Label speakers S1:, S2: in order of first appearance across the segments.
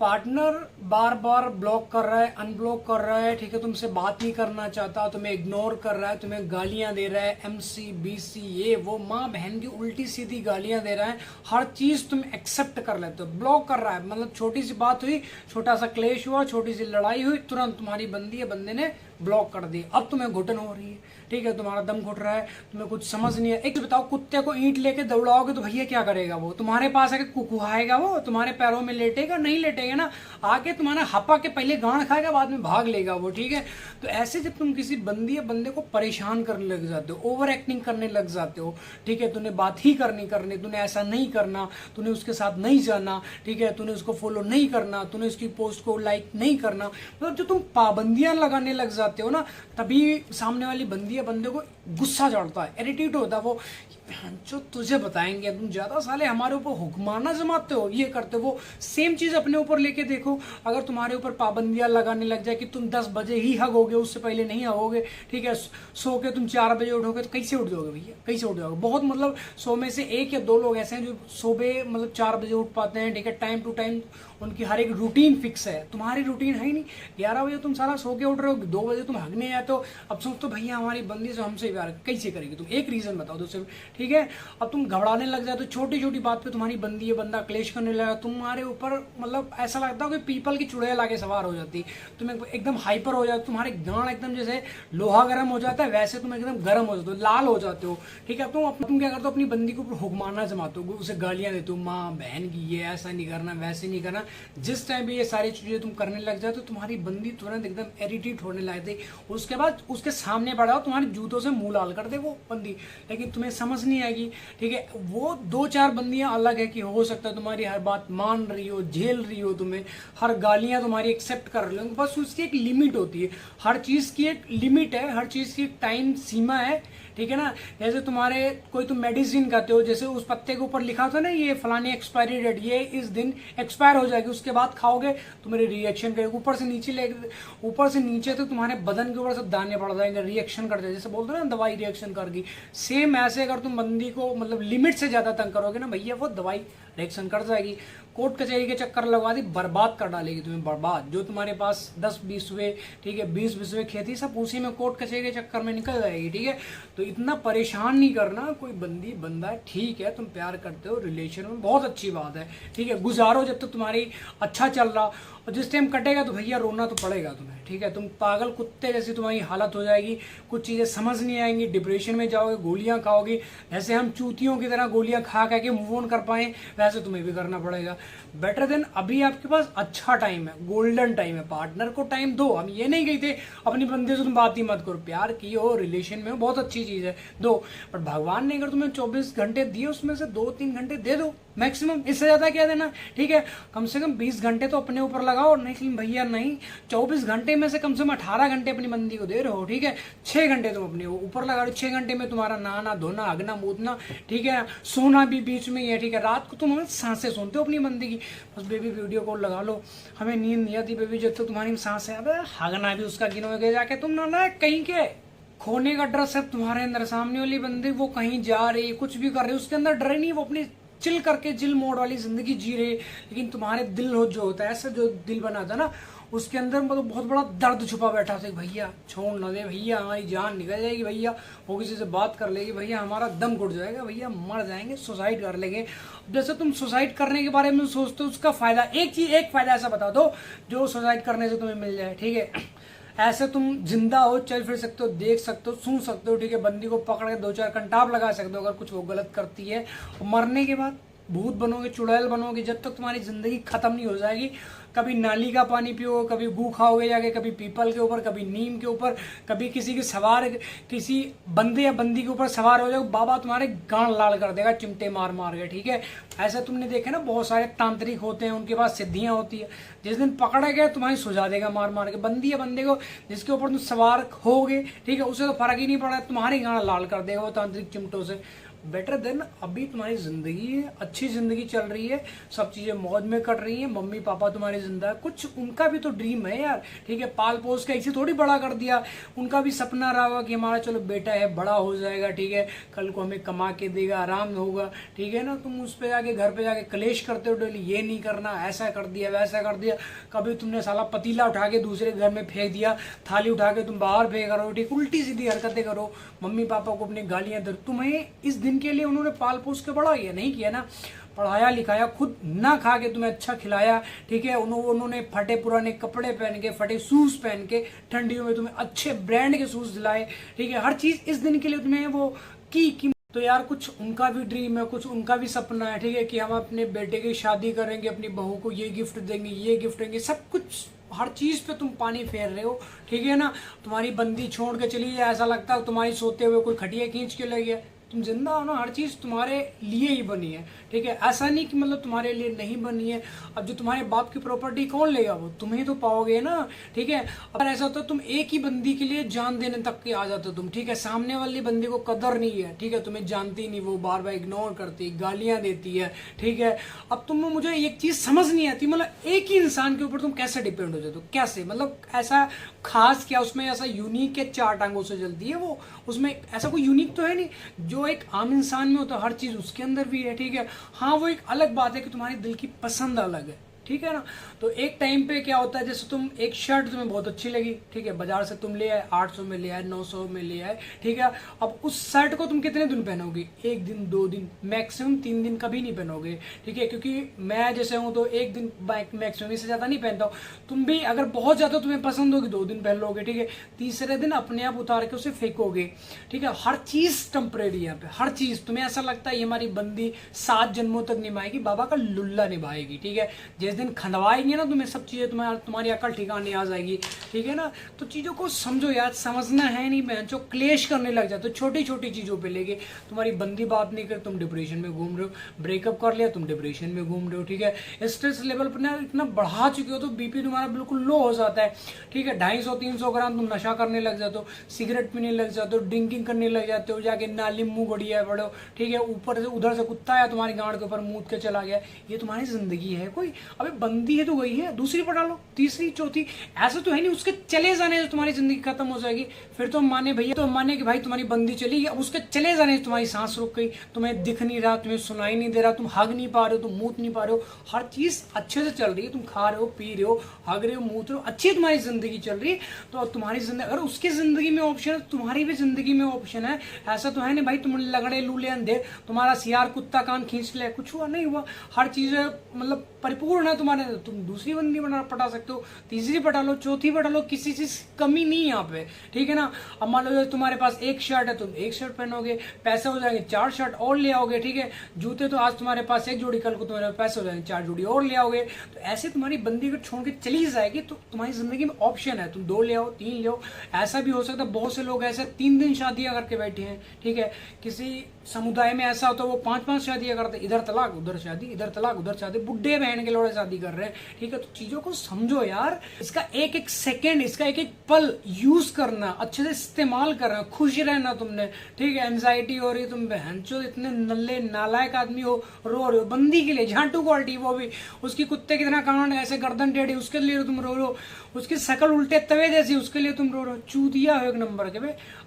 S1: Partner बार बार block कर रहा है, अनब्लॉक कर रहा है, ठीक है, तुमसे बात नहीं करना चाहता, तुम्हें इग्नोर कर रहा है, तुम्हें गालियां दे रहा है, एमसी बीसी ये वो माँ बहन की उल्टी सीधी गालियां दे रहा है, हर चीज तुम एक्सेप्ट कर लेते हो। ब्लॉक कर रहा है मतलब छोटी सी बात हुई, छोटा सा क्लेश हुआ, छोटी सी लड़ाई हुई, तुरंत तुम्हारी बंदी या बंदे ने ब्लॉक कर दी। अब तुम्हें घुटन हो रही है, ठीक है, तुम्हारा दम घुट रहा है, तुम्हें कुछ समझ नहीं है। एक बताओ, कुत्ते को ईंट लेके दौड़ाओगे तो भैया क्या करेगा? वो तुम्हारे पास आके कुकुहाएगा, वो तुम्हारे पैरों में लेटेगा? नहीं लेटेगा ना, आके तुम्हारा हपा के पहले गांड खाएगा, बाद में भाग लेगा वो, ठीक है। तो ऐसे जब तुम किसी बंदी या बंदे को परेशान करने लग जाते हो, ओवर एक्टिंग करने लग जाते हो, ठीक है, तूने बात ही करनी, तूने ऐसा नहीं करना, तूने उसके साथ नहीं जाना, ठीक है, तूने उसको फॉलो नहीं करना, तूने उसकी पोस्ट को लाइक नहीं करना, मतलब जो तुम पाबंदियां लगाने लग जाते हो ना, तभी सामने वाली बंदी या बंदे को गुस्सा चढ़ता है, इरिटेट होता है वो। जो तुझे बताएंगे, तुम ज्यादा साले हमारे ऊपर हुक्माना जमाते हो, ये करते हो वो। सेम चीज अपने ऊपर लेके देखो, अगर तुम्हारे ऊपर पाबंदियां लगाने लग जाए कि तुम 10 बजे ही हगोगे, उससे पहले नहीं हगोगे, ठीक है, सो के तुम 4 बजे उठोगे, तो कैसे उठ जाओगे भैया? कैसे उठ जाओगे? बहुत मतलब 100 में से 1 या 2 लोग ऐसे हैं जो सुबह मतलब 4 बजे उठ पाते हैं, ठीक है, टाइम टू टाइम उनकी हर एक रूटीन फिक्स है। तुम्हारी रूटीन है ही नहीं। 11 बजे तुम सारा सो के उठ रहे हो, 2 बजे तुम हगने जाते हो। अब सोचते हो भैया हमारी बंदी से हमसे प्यार कैसे करेगी? तुम एक रीजन बताओ दूसरे, ठीक है। अब तुम घबराने लग जाते हो, छोटी छोटी बात पे तुम्हारी बंदी या बंदा क्लेश करने लगा, तुम्हारे ऊपर मतलब ऐसा लगता है कि पीपल की चुड़ैल आके सवार हो जाती, तुम एकदम हाइपर हो जाते, तुम्हारे गांड एकदम जैसे लोहा गर्म हो जाता है, वैसे तुम एकदम गर्म हो जाते हो, लाल हो जाते हो, ठीक है। तुम क्या करते हो? अपनी बंदी के ऊपर हुक्माना जमाते हो, उसे गालियां देते हो, माँ बहन की, ये ऐसा नहीं करना, वैसे नहीं करना। जिस टाइम भी ये सारी चीजें तुम करने लग जाते हो, तुम्हारी बंदी तुरंत एकदम इरिटेट होने लगती। उसके बाद उसके सामने पड़ा हो, तुम्हारे जूतों से मुंह लाल कर दे वो बंदी, लेकिन तुम्हें समझ नहीं आएगी, ठीक है। वो 2-4 बंदियां अलग है कि हो सकता है तुम्हारी हर बात मान रही हो, झेल रही हो, तुम्हें हर गालियां तुम्हारी एक्सेप्ट कर रही हो, बस उसकी एक लिमिट होती है। हर चीज की एक लिमिट है, हर चीज की एक टाइम सीमा है, ठीक है ना। जैसे तुम्हारे कोई तुम मेडिसिन खाते हो, जैसे उस पत्ते के ऊपर लिखा था ना, ये फलानी एक्सपायरी डेट, ये इस दिन एक्सपायर हो जाएगी, उसके बाद खाओगे तो मेरे रिएक्शन करेगा। ऊपर से नीचे तो तुम्हारे बदन के ऊपर सब दाने पड़ जाएंगे, रिएक्शन कर जाएंगे, जैसे बोलते हो ना दवाई रिएक्शन करगी। सेम ऐसे अगर तुम बंदी को मतलब लिमिट से ज्यादा तंग करोगे ना भैया, वो दवाई रिएक्शन कर जाएगी, कोर्ट कचहरी के चक्कर लगवा दी, बर्बाद कर डालेगी तुम्हें, बर्बाद। जो तुम्हारे पास 10-20 हुए, ठीक है, 20 हुए खेती, सब उसी में कोर्ट कचहरी के चक्कर में निकल जाएगी, ठीक है। तो इतना परेशान नहीं करना कोई बंदी बंदा, ठीक है, तुम प्यार करते हो, रिलेशन में बहुत अच्छी बात है, ठीक है, गुजारो जब तक तुम्हारी अच्छा चल रहा, और जिस टाइम कटेगा तो भैया रोना तो पड़ेगा तुम्हें, ठीक है। तुम पागल कुत्ते जैसी तुम्हारी हालत हो जाएगी, कुछ चीजें समझ नहीं आएंगी, डिप्रेशन में जाओगे, गोलियां खाओगे। जैसे हम चूतियों की तरह गोलियां खा के मूव ऑन कर पाए, वैसे तुम्हें भी करना पड़ेगा। बेटर देन अभी आपके पास अच्छा टाइम है, गोल्डन टाइम है, पार्टनर को टाइम दो। हम ये नहीं कहते अपनी बंदे से तुम बात ही मत करो, प्यार की हो, रिलेशन में हो, बहुत अच्छी चीज है, दो। बट भगवान ने अगर तुम्हें 24 घंटे दिए, उसमें से 2-3 घंटे दे दो मैक्सिमम, इससे ज्यादा क्या देना, ठीक है। कम से कम 20 घंटे तो अपने ऊपर लगाओ। नहीं भैया नहीं, 24 घंटे में से कम 18 घंटे अपनी बंदी को दे रहे हो, ठीक है। 6 घंटे तुम अपने ऊपर लगा रहे हो, 6 घंटे में तुम्हारा नहाना धोना, हगना मूतना, ठीक है, सोना भी बीच में ही है, ठीक है। रात को तुम सांसें सुनते हो अपनी बंदी की, बस बेबी वीडियो कॉल लगा लो, हमें नींद नहीं आती बेबी जब तक तुम्हारी सांसें, अब हगना भी उसका गिनोगे जाके तुम ना कहीं के। खोने का डर सिर्फ तुम्हारे अंदर, सामने वाली बंदी वो कहीं जा रही, कुछ भी कर रही, उसके अंदर डर नहीं, वो अपनी चिल करके जिल मोड वाली जिंदगी जी रही। लेकिन तुम्हारे दिल जो होता है, ऐसा जो दिल बना था ना, उसके अंदर मतलब बहुत बड़ा दर्द छुपा बैठा था, भैया छोड़ ना दे भैया, हमारी जान निकल जाएगी भैया, वो किसी से बात कर लेगी भैया, हमारा दम घुट जाएगा भैया, मर जाएंगे, सुसाइड कर लेंगे। जैसे तुम सुसाइड करने के बारे में सोचते हो, उसका फायदा एक फायदा ऐसा बता दो जो सुसाइड करने से तुम्हें मिल जाए, ठीक है। ऐसे तुम जिंदा हो, चल फिर सकते हो, देख सकते हो, सुन सकते हो, ठीक है, बंदी को पकड़ के 2-4 कंटाप लगा सकते हो अगर कुछ वो गलत करती है। और मरने के बाद भूत बनोगे, चुड़ैल बनोगे, जब तक तुम्हारी जिंदगी खत्म नहीं हो जाएगी। कभी नाली का पानी पियो, कभी गू खाओगे जाके, कभी पीपल के ऊपर, कभी नीम के ऊपर, कभी किसी बंदे या बंदी के ऊपर सवार हो जाओ, बाबा तुम्हारे गांड लाल कर देगा चिमटे मार मार के, ठीक है। ऐसा तुमने देखे ना, बहुत सारे तांत्रिक होते हैं, उनके पास सिद्धियां होती है, जिस दिन पकड़े गए तुम्हारी सुझा देगा मार मार के। बंदी या बंदे को जिसके ऊपर तुम सवार होगे, ठीक है, उसे तो फर्क ही नहीं पड़ा, तुम्हारी गांड लाल कर देगा वो तांत्रिक चिमटों से। बेटर देन अभी तुम्हारी जिंदगी है, अच्छी जिंदगी चल रही है, सब चीजें मौज में कट रही है, मम्मी पापा तुम्हारी जिंदा है, कुछ उनका भी तो ड्रीम है यार, ठीक है, पाल पोस के ऐसे थोड़ी बड़ा कर दिया, उनका भी सपना रहा होगा कि हमारा चलो बेटा है बड़ा हो जाएगा, ठीक है, कल को हमें कमा के देगा, आराम होगा, ठीक है ना। तुम उस पे जाके घर पे जाके कलेश करते हो डेली, ये नहीं करना, ऐसा कर दिया वैसा कर दिया, कभी तुमने साला पतीला उठा के दूसरे घर में फेंक दिया, थाली उठा के तुम बाहर फेंक रहे हो, ठीक, उल्टी सीधी हरकतें करो, मम्मी पापा को अपनी गालियां दो। तुम्हें इस दिन के लिए उन्होंने पाल पोस के बड़ा किया नहीं किया ना, पढ़ाया लिखाया, खुद ना खा के तुम्हें अच्छा खिलाया, ठीक है, उन्होंने फटे पुराने कपड़े पहन के, फटे शूज पहन के, ठंडियों में तुम्हें अच्छे ब्रांड के शूज दिलाए, ठीक है, हर चीज इस दिन के लिए तुम्हें वो की। तो यार कुछ उनका भी ड्रीम है, कुछ उनका भी सपना है, ठीक है, कि हम अपने बेटे की शादी करेंगे, अपनी बहू को ये गिफ्ट देंगे, ये गिफ्ट देंगे, सब कुछ हर चीज पे तुम पानी फेर रहे हो, ठीक है ना। तुम्हारी बंदी छोड़ के चली जाए, ऐसा लगता है तुम्हारी सोते हुए कोई खटिया खींच के ले गया। तुम जिंदा हो ना, हर चीज तुम्हारे लिए ही बनी है, ठीक है, ऐसा नहीं कि मतलब तुम्हारे लिए नहीं बनी है। अब जो तुम्हारे बाप की प्रॉपर्टी कौन लेगा, वो तुम ही तो पाओगे ना, ठीक है। अगर ऐसा होता तुम एक ही बंदी के लिए जान देने तक के आ जाते तुम, ठीक है, सामने वाली बंदी को कदर नहीं है, ठीक है, तुम्हें जानती नहीं, वो बार बार इग्नोर करती, गालियां देती है, ठीक है। अब तुम मुझे एक चीज समझ नहीं आती, मतलब एक ही इंसान के ऊपर तुम कैसे डिपेंड हो जाते हो, कैसे, मतलब ऐसा खास क्या उसमें, ऐसा यूनिक है, 4 टांगों से चलती है वो, उसमें ऐसा कोई यूनिक तो है नहीं जो एक आम इंसान में होता है, हर चीज उसके अंदर भी है, ठीक है। हाँ वो एक अलग बात है कि तुम्हारी दिल की पसंद अलग है, ठीक है ना। तो एक टाइम पे क्या होता है, जैसे तुम एक शर्ट तुम्हें बहुत अच्छी लगी, ठीक है, बाजार से तुम ले आए, 800 में ले आए, 900 में ले आए, ठीक है। अब उस शर्ट को तुम कितने दिन पहनोगे, 1 दिन 2 दिन, मैक्सिमम 3 दिन कभी नहीं पहनोगे, ठीक है, क्योंकि मैं जैसे हूं तो 1 दिन मैक्सिमम, इससे ज्यादा नहीं पहनता हूं। तुम भी अगर बहुत ज्यादा तुम्हें पसंद होगी 2 दिन पहन लोगे, ठीक है, तीसरे दिन अपने आप उतार के उसे फेंकोगे, ठीक है। हर चीज टेम्परेरी यहाँ पे, हर चीज तुम्हें ऐसा लगता है ये हमारी बंदी 7 जन्मों तक निभाएगी, बाबा का लुल्ला निभाएगी, ठीक है। जिस दिन खंडवाएंगे ना तुम्हें, सब चीजें तुम्हारी अकल ठिकाने आ जाएगी, ठीक है ना। तो चीजों को समझो यार, समझना है नहीं, मैं जो क्लेश करने लग जाते हो छोटी छोटी चीजों पे लेके। तुम्हारी बंदी बात नहीं कर, तुम डिप्रेशन में घूम रहे हो, ब्रेकअप कर लिया तुम डिप्रेशन में घूम रहे हो, ठीक है। स्ट्रेस लेवल पर इतना बढ़ा चुके हो तो बीपी तुम्हारा बिल्कुल लो हो जाता है, ठीक है। 250-300 ग्राम तुम नशा करने लग जाते हो, सिगरेट पीने लग जाते हो, ड्रिंकिंग करने लग जाते हो, जाके नाली मुंह गड़िया पड़ो, ठीक है, ऊपर से उधर से कुत्ता आया तुम्हारी गांड के ऊपर मूत के चला गया। ये तुम्हारी जिंदगी है कोई? अबे बंदी है तो गई है, दूसरी पटा लो, तीसरी चौथी, ऐसा तो है नहीं उसके चले जाने से तुम्हारी जिंदगी खत्म हो जाएगी। फिर तो माने भैया, तो माने कि भाई तुम्हारी बंदी चली गई, अब उसके चले जाने से तुम्हारी सांस रुक गई, तुम्हें दिख नहीं रहा, तुम्हें सुनाई नहीं दे रहा, तुम हग नहीं पा रहे हो, तुम मूत नहीं पा रहे हो, हर चीज अच्छे से चल रही है, तुम खा रहे हो, पी रहे हो, हग रहे हो, मूत रहे हो, अच्छी तुम्हारी जिंदगी चल रही है। तो तुम्हारी जिंदगी, अगर उसकी जिंदगी में ऑप्शन है, तुम्हारी भी जिंदगी में ऑप्शन है। ऐसा तो है नहीं भाई तुम लगड़े लूले अंधे, तुम्हारा सियार कुत्ता कान खींच ले, कुछ हुआ नहीं हुआ, हर चीज मतलब परिपूर्ण है तुम्हारे, तुम दूसरी बंदी पटा सकते हो, तीसरी पटा लो, चौथी पटा लो, किसी चीज कमी नहीं यहाँ पे, ठीक है ना। अब मान लो तुम्हारे पास एक शर्ट है, तुम एक शर्ट पहनोगे, पैसे हो जाएंगे 4 शर्ट और ले आओगे, ठीक है। जूते तो आज तुम्हारे पास एक जोड़ी, कल को तुम्हारे पैसे हो जाएंगे 4 जोड़ी और ले आओगे। तो ऐसे तुम्हारी बंदी को छोड़ के चली जाएगी, तो तुम्हारी जिंदगी में ऑप्शन है, तुम 2 ले आओ, 3 ले आओ। ऐसा भी हो सकता है, बहुत से लोग ऐसे 3 दिन शादियां करके बैठे हैं, ठीक है। किसी समुदाय में ऐसा होता है वो 5-5 शादियां करते, इधर तलाक उधर शादी, इधर तलाक उधर शादी, बुढ़े बहन के लोड़े शादी कर रहे हैं, ठीक है। तो चीजों को समझो यार, इसका एक एक सेकेंड, इसका एक एक पल यूज करना, अच्छे से इस्तेमाल करना, खुश रहना तुमने, ठीक है। एंजाइटी हो रही, तुम बहनचोद इतने नल्ले नालायक आदमी हो, रो रहे हो बंदी के लिए, झांटू क्वालिटी, वो भी उसकी कुत्ते की तरह कान ऐसे गर्दन टेढ़ी, उसके लिए तुम रो रहे हो, उसकी शकल उल्टे तवे जैसी, उसके लिए तुम रो रहे हो, चूतिया हो एक नंबर के।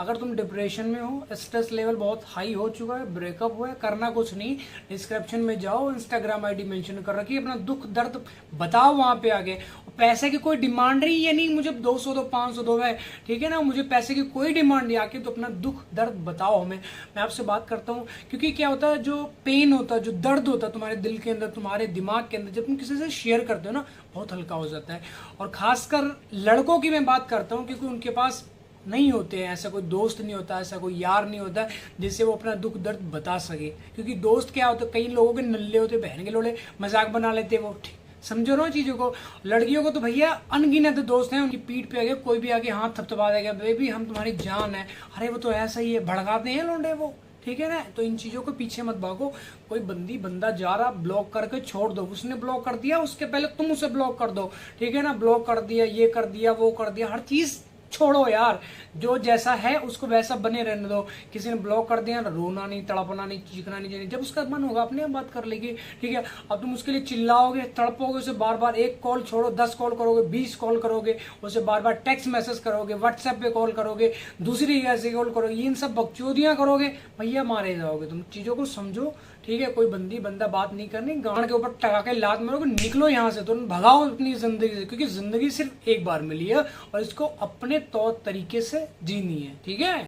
S1: अगर तुम डिप्रेशन में हो, स्ट्रेस लेवल बहुत हाई हो चुका है, ब्रेकअप हुआ है, करना कुछ नहीं, डिस्क्रिप्शन में जाओ, इंस्टाग्राम आईडी मेंशन कर रखी, अपना दुख दर्द बताओ वहां पे आगे। पैसे की कोई डिमांड नहीं, ये नहीं मुझे 200 दो 500 दो है, ठीक है ना, मुझे पैसे की कोई डिमांड नहीं, आके तो अपना दुख दर्द बताओ हमें, मैं आपसे बात करता हूँ। क्योंकि क्या होता है, जो पेन होता है, जो दर्द होता है तुम्हारे दिल के अंदर, तुम्हारे दिमाग के अंदर, जब तुम किसी से शेयर करते हो ना, बहुत हल्का हो जाता है। और खासकर लड़कों की मैं बात करता हूँ, क्योंकि उनके पास नहीं होते हैं, ऐसा कोई दोस्त नहीं होता, ऐसा कोई यार नहीं होता जिससे वो अपना दुख दर्द बता सके। क्योंकि दोस्त क्या होता है, कई लोगों के नल्ले होते, बहन के लोड़े, मजाक बना लेते वो, समझो ना चीजों को। लड़कियों को तो भैया अनगिनत दोस्त हैं, उनकी पीठ पे आगे कोई भी आगे हाथ थपथपा देगा, बेबी हम तुम्हारी जान है, अरे वो तो ऐसा ही है, भड़काते हैं लौंडे वो, ठीक है ना। तो इन चीजों के पीछे मत भागो। कोई बंदा जा रहा, ब्लॉक करके छोड़ दो, उसने ब्लॉक कर दिया, उसके पहले तुम उसे ब्लॉक कर दो, ठीक है ना। ब्लॉक कर दिया, ये कर दिया, वो कर दिया, हर चीज छोड़ो यार, जो जैसा है उसको वैसा बने रहने दो। किसी ने ब्लॉक कर दिया, रोना नहीं, तड़पना नहीं, चीखना नहीं, जब उसका मन होगा अपने आप बात कर लेगी, ठीक है। अब तुम उसके लिए चिल्लाओगे, तड़पोगे उसे बार बार, एक कॉल छोड़ो 10 कॉल करोगे, 20 कॉल करोगे, उसे बार बार टेक्स्ट मैसेज करोगे, व्हाट्सएप पे कॉल करोगे, दूसरी ऐसे कॉल करोगे, इन सब बकचोदियां करोगे, भैया मारे जाओगे। तुम चीजों को समझो, ठीक है। कोई बंदा बात नहीं करनी, गांड के ऊपर टका के लात मारोगे, निकलो यहाँ से, तुम भगाओ अपनी जिंदगी से, क्योंकि जिंदगी सिर्फ एक बार मिली है और इसको अपने तौर तरीके से जीनी है, ठीक है।